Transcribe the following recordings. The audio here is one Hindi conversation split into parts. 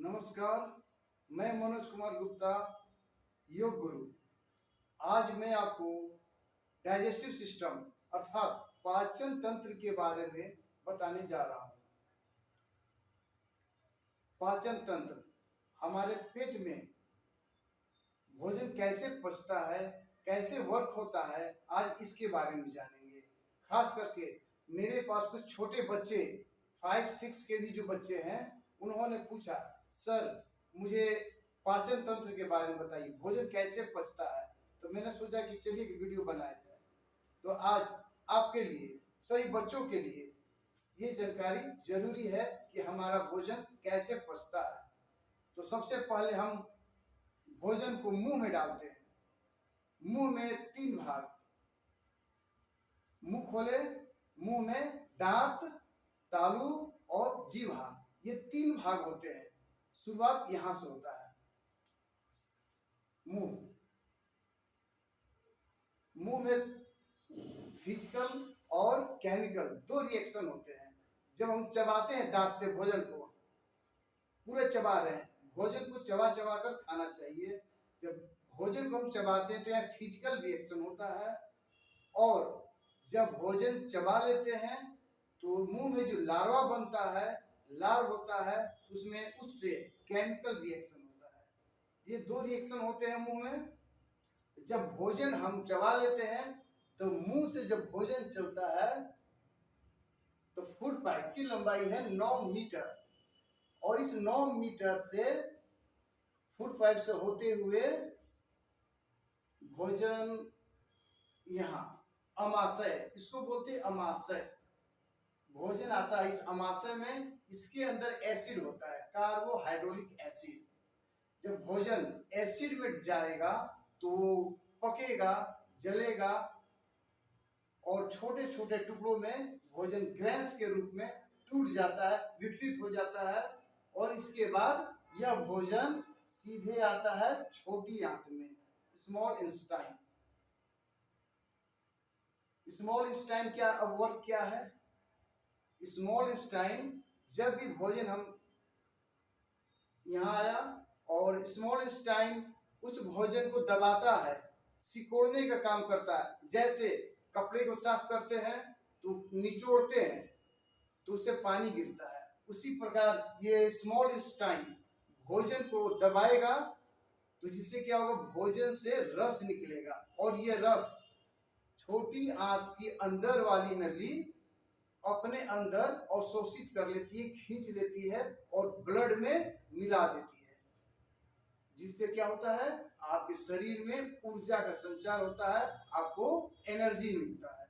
नमस्कार, मैं मनोज कुमार गुप्ता, योग गुरु। आज मैं आपको डाइजेस्टिव सिस्टम अर्थात पाचन तंत्र के बारे में बताने जा रहा हूँ। पाचन तंत्र हमारे पेट में भोजन कैसे पचता है, कैसे वर्क होता है, आज इसके बारे में जानेंगे। खास करके मेरे पास कुछ छोटे बच्चे 5-6 के भी जो बच्चे हैं, उन्होंने पूछा, सर मुझे पाचन तंत्र के बारे में बताइए, भोजन कैसे पचता है। तो मैंने सोचा कि चलिए एक वीडियो बनाया जाए। तो आज आपके लिए, सभी बच्चों के लिए ये जानकारी जरूरी है कि हमारा भोजन कैसे पचता है। तो सबसे पहले हम भोजन को मुंह में डालते हैं। मुंह में 3 भाग, मुंह खोले, मुंह में दांत, तालू और जीवा, ये 3 भाग होते हैं। शुरुआत यहां से होता है। मुंह में फिजिकल और केमिकल 2 रिएक्शन होते हैं। जब हम चबाते हैं दांत से भोजन को, पूरे चबा रहे हैं, भोजन को चबा चबा कर खाना चाहिए। जब भोजन को हम चबाते हैं तो यहाँ फिजिकल रिएक्शन होता है, और जब भोजन चबा लेते हैं तो मुंह में जो लार्वा बनता है, लार होता है, उसमें उससे केमिकल रिएक्शन होता है। ये 2 रिएक्शन होते हैं मुंह में। जब भोजन हम चबा लेते हैं तो मुंह से जब भोजन चलता है तो फूड पाइप की लंबाई है 9 मीटर, और इस 9 मीटर से फूड पाइप से होते हुए भोजन यहाँ अमाशय, इसको बोलते हैं अमाशय, भोजन आता है। इस अमाशय में इसके अंदर एसिड होता है, कार्बोहाइड्रोलिक एसिड। जब भोजन एसिड में जाएगा तो पकेगा, जलेगा, और छोटे छोटे टुकड़ों में भोजन ग्रेन्स के रूप में टूट जाता है, विघटित हो जाता है, और इसके बाद यह भोजन सीधे आता है छोटी आंत में, स्मॉल इंटेस्टाइन। स्मॉल इंटेस्टाइन क्या अब वर्क क्या है? स्मॉल इंटेस्टाइन, जब भी भोजन हम यहाँ आया और स्मॉल इंटेस्टाइन उस भोजन को दबाता है, सिकोड़ने का काम करता है। जैसे कपड़े को साफ करते हैं तो निचोड़ते हैं तो उससे पानी गिरता है, उसी प्रकार ये स्मॉल इंटेस्टाइन भोजन को दबाएगा तो जिससे क्या होगा, भोजन से रस निकलेगा, और ये रस छोटी आंत की अंदर वाली नली अपने अंदर अवशोषित कर लेती है, खींच लेती है और ब्लड में मिला देती है, जिससे क्या होता है, आपके शरीर में ऊर्जा का संचार होता है, आपको एनर्जी मिलता है।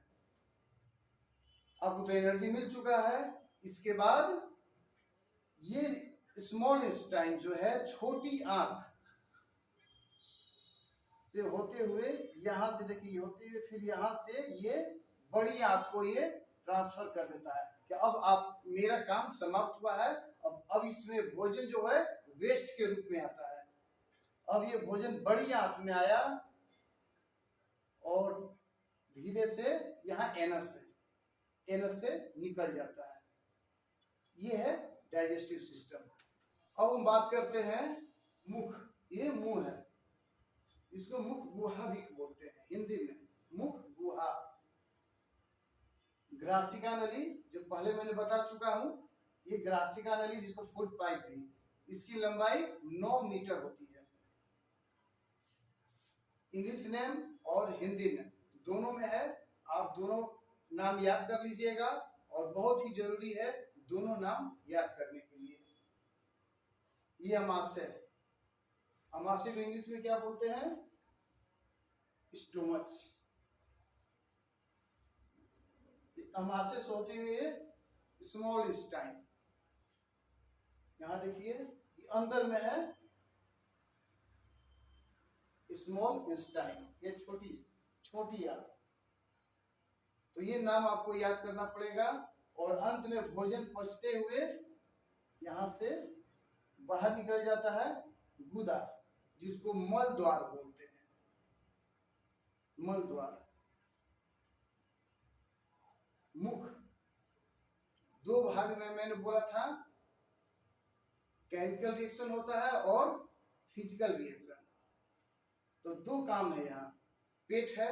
आपको तो एनर्जी मिल चुका है। इसके बाद ये स्मॉल इंटेस्टाइन जो है, छोटी आंत से होते हुए यहां से, देखिए होते हुए फिर यहां से ये बड़ी आंत को ये ट्रांसफर कर देता है कि अब आप, मेरा काम समाप्त हुआ है, अब इसमें भोजन जो है वेस्ट के रूप में आता है। अब ये भोजन बड़ी आंत में आया और धीरे से यहाँ एनस से निकल जाता है। ये है डाइजेस्टिव सिस्टम। अब हम बात करते हैं मुख। ये मुंह है, इसको मुख गुहा भी बोलते हैं हिंदी में, मुख गुहा। ग्रासिका नली जो पहले मैंने बता चुका हूं, ये ग्रासिका नली जिसको फूड पाइप थी, इसकी लंबाई 9 मीटर होती है। इंग्लिश नेम और हिंदी नेम दोनों में है, आप दोनों नाम याद कर लीजिएगा, और बहुत ही जरूरी है दोनों नाम याद करने के लिए। ये अमाशय, अमाशय को इंग्लिश में क्या बोलते हैं? स्टोमच। अमाशय से होते हुए स्मॉल इंटेस्टाइन, यहां देखिए ये अंदर में है स्मॉल इंटेस्टाइन, ये छोटी आंत। तो ये नाम आपको याद करना पड़ेगा, और अंत में भोजन पचते हुए यहां से बाहर निकल जाता है गुदा, जिसको मल द्वार बोलते हैं। मल द्वार। मुख 2 भाग में मैंने बोला था केमिकल रिएक्शन होता है और फिजिकल रिएक्शन। तो दो काम है यहाँ। पेट है,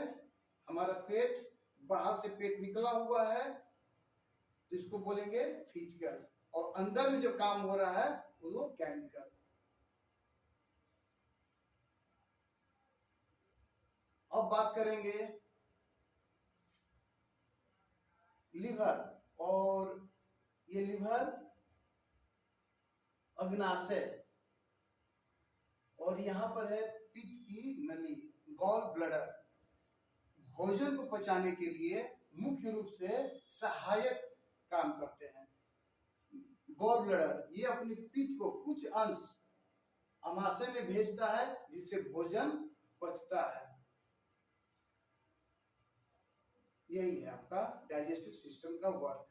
हमारा पेट, बाहर से पेट निकला हुआ है तो इसको बोलेंगे फिजिकल, और अंदर में जो काम हो रहा है वो केमिकल। अब बात करेंगे लिवर, और ये लिवर अग्नाशय, और यहाँ पर है पित्त की नली, गॉल ब्लडर। भोजन को पचाने के लिए मुख्य रूप से सहायक काम करते हैं। गॉल ब्लडर ये अपनी पित्त को कुछ अंश अमाशय में भेजता है जिससे भोजन पचता है। यही है आपका डाइजेस्टिव सिस्टम का वर्क।